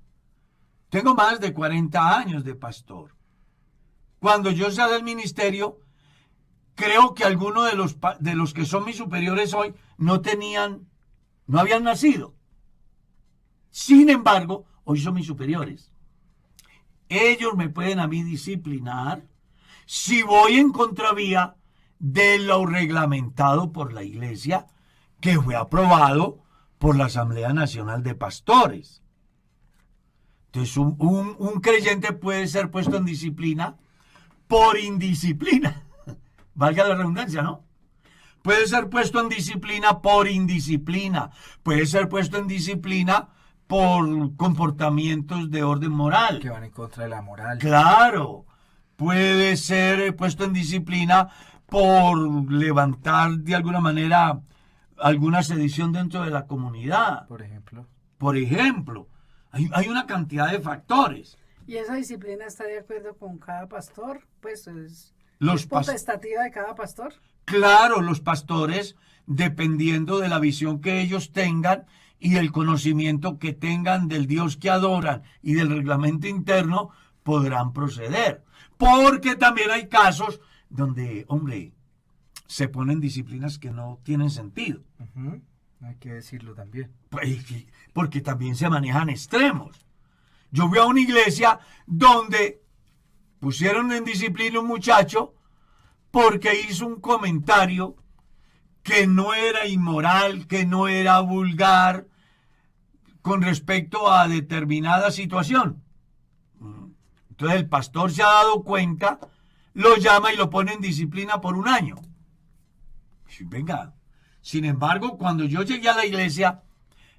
Tengo más de 40 años de pastor. Cuando yo salí del ministerio, creo que algunos de los que son mis superiores hoy no habían nacido. Sin embargo, hoy son mis superiores. Ellos me pueden a mí disciplinar si voy en contravía de lo reglamentado por la iglesia, que fue aprobado por la Asamblea Nacional de Pastores. Entonces, un creyente puede ser puesto en disciplina por indisciplina. Valga la redundancia, ¿no? Puede ser puesto en disciplina por indisciplina. Puede ser puesto en disciplina por comportamientos de orden moral. Que van en contra de la moral. Claro. Puede ser puesto en disciplina por levantar de alguna manera alguna sedición dentro de la comunidad. Por ejemplo. Por ejemplo, hay una cantidad de factores. ¿Y esa disciplina está de acuerdo con cada pastor? Pues es Los potestativa de cada pastor. Claro, los pastores, dependiendo de la visión que ellos tengan y el conocimiento que tengan del Dios que adoran y del reglamento interno, podrán proceder. Porque también hay casos donde, hombre, se ponen disciplinas que no tienen sentido. Ujú. Hay que decirlo también. Porque también se manejan extremos. Yo fui a una iglesia donde pusieron en disciplina a un muchacho porque hizo un comentario que no era inmoral, que no era vulgar con respecto a determinada situación. Entonces el pastor se ha dado cuenta, lo llama y lo pone en disciplina por un año. Venga. Sin embargo, cuando yo llegué a la iglesia,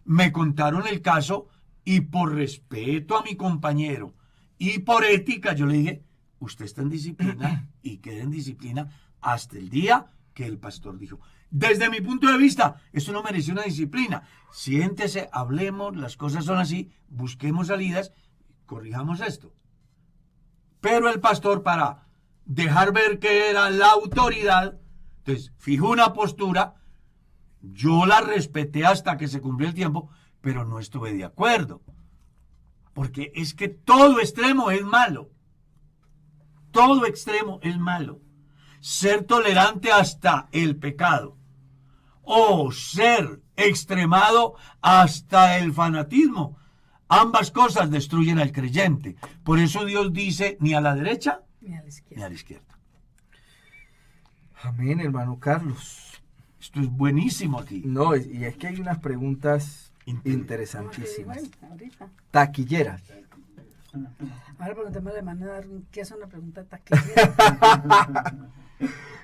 me contaron el caso y por respeto a mi compañero y por ética, yo le dije, usted está en disciplina y quede en disciplina hasta el día que el pastor dijo. Desde mi punto de vista, eso no merece una disciplina. Siéntese, hablemos, las cosas son así, busquemos salidas, corrijamos esto. Pero el pastor, para dejar ver que era la autoridad, entonces fijó una postura, yo la respeté hasta que se cumplió el tiempo, pero no estuve de acuerdo. Porque es que todo extremo es malo. Todo extremo es malo. Ser tolerante hasta el pecado. O ser extremado hasta el fanatismo. Ambas cosas destruyen al creyente. Por eso Dios dice, ni a la derecha Ni a la izquierda. ni a la izquierda. Amén, hermano Carlos. Esto es buenísimo aquí. No, y es que hay unas preguntas interesantísimas. Taquilleras. Ahora preguntemos de manera, ¿qué es una pregunta taquillera?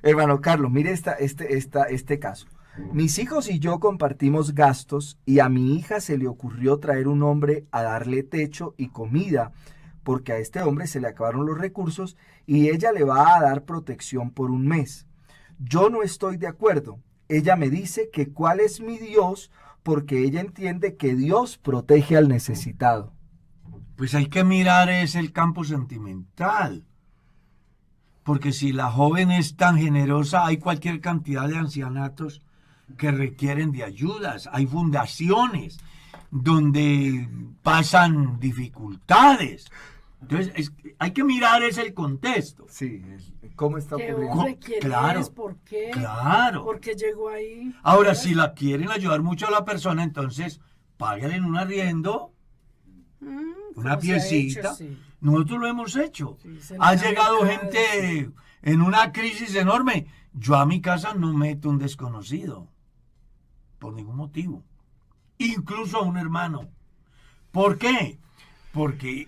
Hermano Carlos, mire este caso. Mis hijos y yo compartimos gastos y a mi hija se le ocurrió traer un hombre a darle techo y comida porque a este hombre se le acabaron los recursos y ella le va a dar protección por un mes. Yo no estoy de acuerdo. Ella me dice que cuál es mi Dios porque ella entiende que Dios protege al necesitado. Pues hay que mirar es el campo sentimental. Porque si la joven es tan generosa, hay cualquier cantidad de ancianatos que requieren de ayudas. Hay fundaciones donde pasan dificultades. Entonces, hay que mirar es el contexto. Sí, ¿cómo está ¿Qué ocurriendo? hombre, quién Claro, es? ¿Por qué? claro. ¿Por qué llegó ahí? Ahora, si la quieren ayudar mucho a la persona, entonces págale en un arriendo, una como se ha piecita. hecho, sí. Nosotros lo hemos hecho. Sí, se le Ha cambia llegado cada gente vez. en una crisis enorme. Yo a mi casa no meto un desconocido. Por ningún motivo. Incluso a un hermano. ¿Por qué? Porque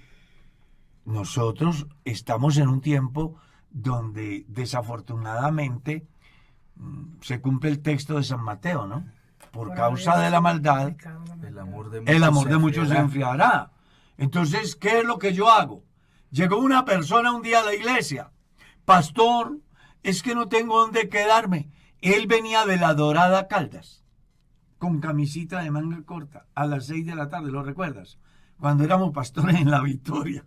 nosotros estamos en un tiempo donde desafortunadamente se cumple el texto de San Mateo, ¿no? Por causa de la maldad, El amor de muchos se enfriará. Entonces, ¿qué es lo que yo hago? Llegó una persona un día a la iglesia. Pastor, es que no tengo dónde quedarme. Él venía de la Dorada Caldas, con camisita de manga corta, a las 6 de la tarde, ¿lo recuerdas? Cuando éramos pastores en La Victoria.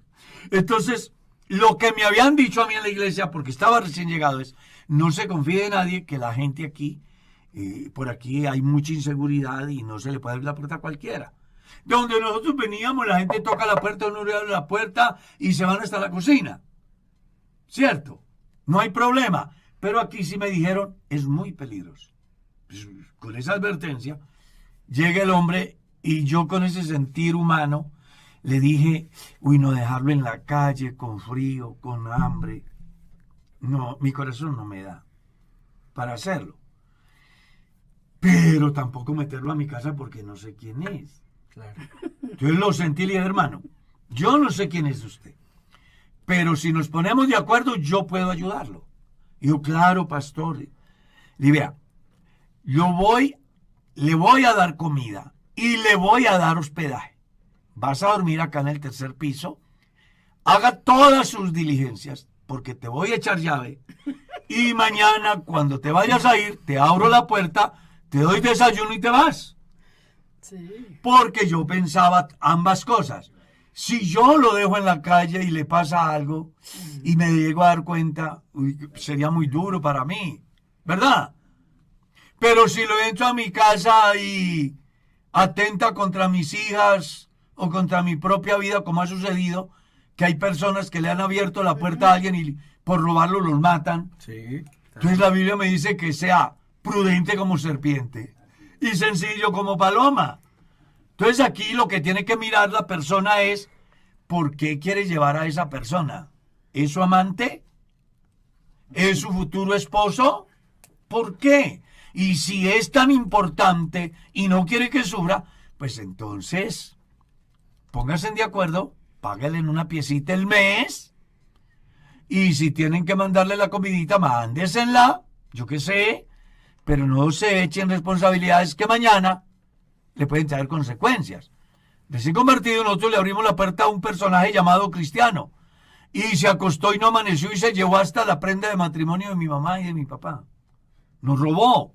Entonces, lo que me habían dicho a mí en la iglesia, porque estaba recién llegado, es, no se confíe de nadie, que la gente aquí, por aquí hay mucha inseguridad y no se le puede abrir la puerta a cualquiera. Donde nosotros veníamos, la gente toca la puerta, uno le abre la puerta y se van hasta la cocina. ¿Cierto? No hay problema. Pero aquí sí me dijeron, es muy peligroso. Pues, con esa advertencia, llega el hombre y yo con ese sentir humano le dije, uy, no dejarlo en la calle, con frío, con hambre. No, mi corazón no me da para hacerlo. Pero tampoco meterlo a mi casa porque no sé quién es. Claro. Entonces lo sentí y le dije, hermano, Yo no sé quién es usted, pero si nos ponemos de acuerdo, yo puedo ayudarlo. Y yo, claro, pastor. Y vea, le voy a dar comida y le voy a dar hospedaje. Vas a dormir acá en el tercer piso, haga todas sus diligencias, porque te voy a echar llave. Y mañana, cuando te vayas a ir, te abro la puerta, te doy desayuno y te vas. Sí. Porque yo pensaba ambas cosas. Si yo lo dejo en la calle y le pasa algo y me llego a dar cuenta, sería muy duro para mí, ¿verdad? Pero si lo entro a mi casa y atenta contra mis hijas o contra mi propia vida, como ha sucedido, que hay personas que le han abierto la puerta a alguien y por robarlo los matan. Sí. Entonces la Biblia me dice que sea prudente como serpiente y sencillo como paloma. Entonces aquí lo que tiene que mirar la persona es ¿por qué quiere llevar a esa persona? ¿Es su amante? ¿Es su futuro esposo? ¿Por qué? Y si es tan importante y no quiere que sufra, pues entonces pónganse de acuerdo, páguenle en una piecita el mes y si tienen que mandarle la comidita, mándesela, yo qué sé, pero no se echen responsabilidades que mañana le pueden traer consecuencias. Recién convertido, nosotros le abrimos la puerta a un personaje llamado Cristiano y se acostó y no amaneció y se llevó hasta la prenda de matrimonio de mi mamá y de mi papá. Nos robó.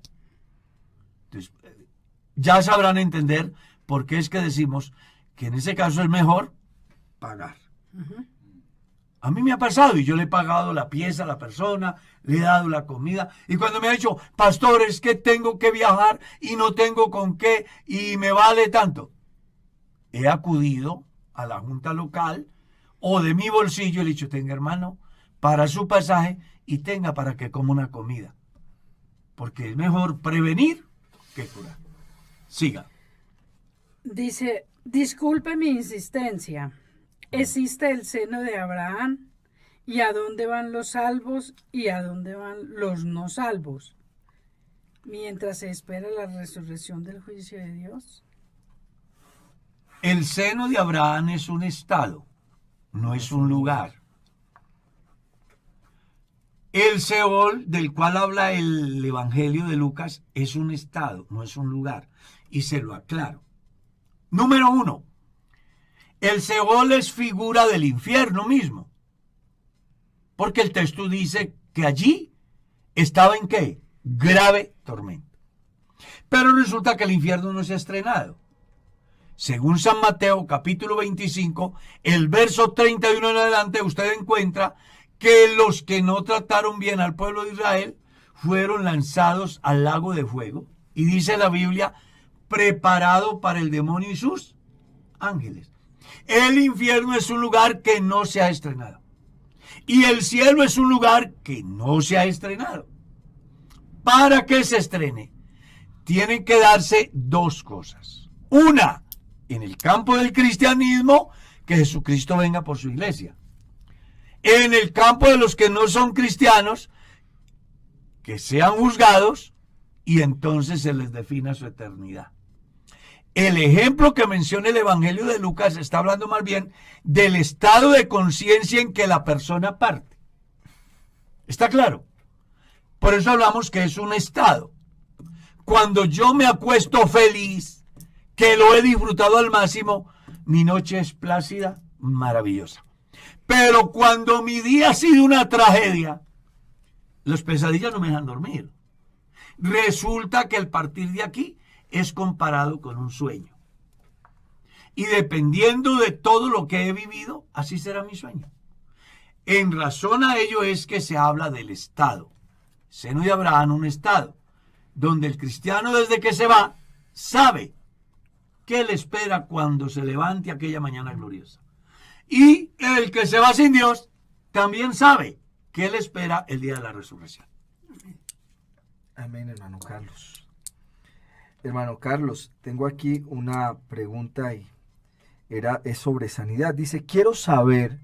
Entonces, ya sabrán entender por qué es que decimos que en ese caso es mejor pagar. A mí me ha pasado y yo le he pagado la pieza a la persona, le he dado la comida y cuando me ha dicho, pastor, es que tengo que viajar y no tengo con qué y me vale tanto, he acudido a la junta local o de mi bolsillo y le he dicho, tenga hermano, para su pasaje y tenga para que coma una comida, porque es mejor prevenir que curar. Siga. Dice, disculpe mi insistencia. ¿Existe el seno de Abraham? ¿Y a dónde van los salvos y a dónde van los no salvos? Mientras se espera la resurrección del juicio de Dios. El seno de Abraham es un estado, no es un lugar. El Seol, del cual habla el Evangelio de Lucas, es un estado, no es un lugar. Y se lo aclaro. Número 1. El Seol es figura del infierno mismo. Porque el texto dice que allí estaba en ¿qué? Grave tormento. Pero resulta que el infierno no se ha estrenado. Según San Mateo, capítulo 25, el verso 31 en adelante, usted encuentra que los que no trataron bien al pueblo de Israel fueron lanzados al lago de fuego. Y dice la Biblia, preparado para el demonio y sus ángeles. El infierno es un lugar que no se ha estrenado. Y el cielo es un lugar que no se ha estrenado. Para que se estrene, tienen que darse dos cosas. Una, en el campo del cristianismo, que Jesucristo venga por su iglesia. En el campo de los que no son cristianos, que sean juzgados y entonces se les defina su eternidad. El ejemplo que menciona el Evangelio de Lucas está hablando más bien del estado de conciencia en que la persona parte. ¿Está claro? Por eso hablamos que es un estado. Cuando yo me acuesto feliz, que lo he disfrutado al máximo, mi noche es plácida, maravillosa. Pero cuando mi día ha sido una tragedia, las pesadillas no me dejan dormir. Resulta que el partir de aquí es comparado con un sueño. Y dependiendo de todo lo que he vivido, así será mi sueño. En razón a ello es que se habla del estado. Seno de Abraham, un estado, donde el cristiano desde que se va, sabe qué le espera cuando se levante aquella mañana gloriosa. Y el que se va sin Dios, también sabe qué le espera el día de la resurrección. Amén, hermano Carlos. Hermano Carlos, tengo aquí una pregunta y es sobre sanidad. Dice, quiero saber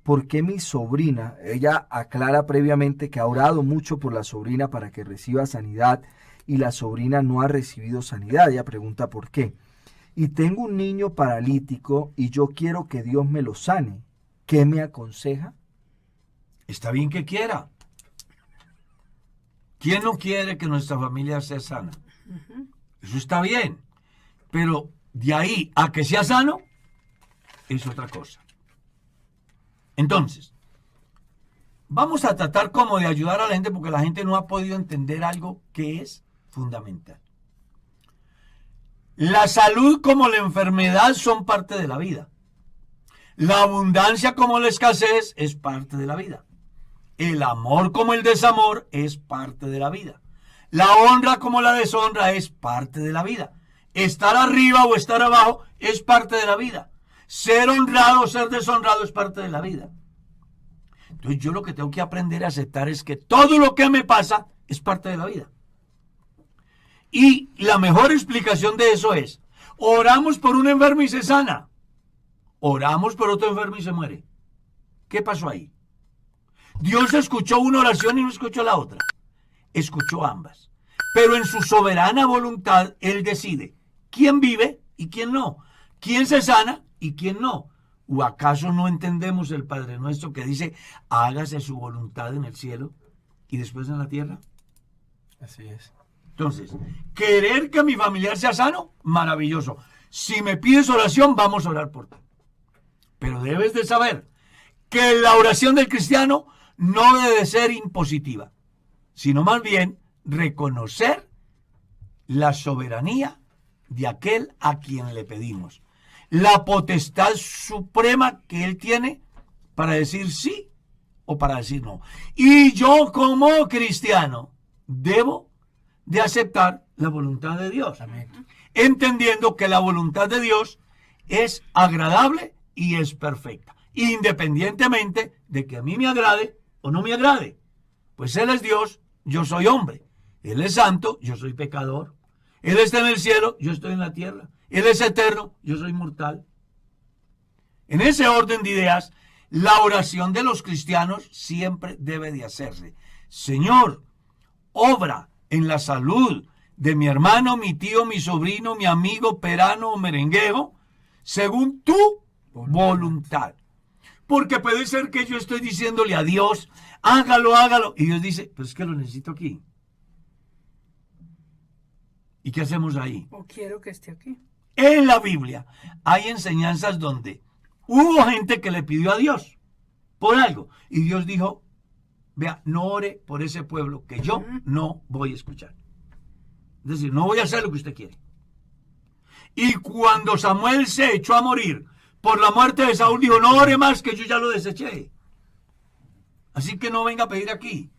por qué mi sobrina, ella aclara previamente que ha orado mucho por la sobrina para que reciba sanidad y la sobrina no ha recibido sanidad. Ella pregunta por qué. y tengo un niño paralítico y yo quiero que Dios me lo sane. ¿Qué me aconseja? Está bien que quiera. ¿Quién no quiere que nuestra familia sea sana? Eso está bien. Pero de ahí a que sea sano, es otra cosa. Entonces, vamos a tratar como de ayudar a la gente porque la gente no ha podido entender algo que es fundamental. La salud como la enfermedad son parte de la vida. La abundancia como la escasez es parte de la vida. El amor como el desamor es parte de la vida. La honra como la deshonra es parte de la vida. Estar arriba o estar abajo es parte de la vida. Ser honrado o ser deshonrado es parte de la vida. Entonces yo lo que tengo que aprender a aceptar es que todo lo que me pasa es parte de la vida. Y la mejor explicación de eso es, oramos por un enfermo y se sana. Oramos por otro enfermo y se muere. ¿Qué pasó ahí? Dios escuchó una oración y no escuchó la otra. Escuchó ambas. Pero en su soberana voluntad, Él decide quién vive y quién no. Quién se sana y quién no. ¿O acaso no entendemos el Padre Nuestro que dice, hágase su voluntad en el cielo y después en la tierra? Así es. Entonces, querer que mi familiar sea sano, maravilloso. Si me pides oración, vamos a orar por ti. Pero debes de saber que la oración del cristiano no debe ser impositiva, sino más bien reconocer la soberanía de aquel a quien le pedimos. La potestad suprema que él tiene para decir sí o para decir no. Y yo como cristiano debo de aceptar la voluntad de Dios. Amén. Entendiendo que la voluntad de Dios es agradable y es perfecta, independientemente de que a mí me agrade o no me agrade. Pues Él es Dios, yo soy hombre. Él es santo, yo soy pecador. Él está en el cielo, yo estoy en la tierra. Él es eterno, yo soy mortal. En ese orden de ideas, la oración de los cristianos siempre debe de hacerse. Señor, obra en la salud de mi hermano, mi tío, mi sobrino, mi amigo, perano o merengueo, según tu voluntad. Porque puede ser que yo estoy diciéndole a Dios, hágalo, hágalo. Y Dios dice, pues es que lo necesito aquí. ¿Y qué hacemos ahí? O quiero que esté aquí. En la Biblia hay enseñanzas donde hubo gente que le pidió a Dios por algo. Y Dios dijo, vea, no ore por ese pueblo que yo no voy a escuchar. Es decir, no voy a hacer lo que usted quiere. Y cuando Samuel se echó a morir por la muerte de Saúl, dijo, no ore más que yo ya lo deseché. Así que no venga a pedir aquí.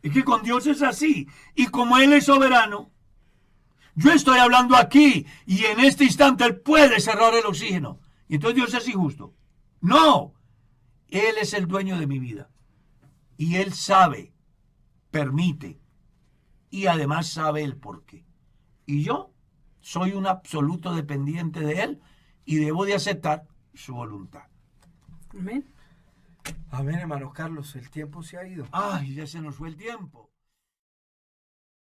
Es que con Dios es así. Y como Él es soberano, yo estoy hablando aquí y en este instante Él puede cerrar el oxígeno. Y entonces Dios es injusto. No. Él es el dueño de mi vida. Y Él sabe, permite. Y además sabe el porqué. Y yo soy un absoluto dependiente de Él y debo de aceptar su voluntad. Amén. Amén, hermano Carlos. El tiempo se ha ido. Ay, ya se nos fue el tiempo.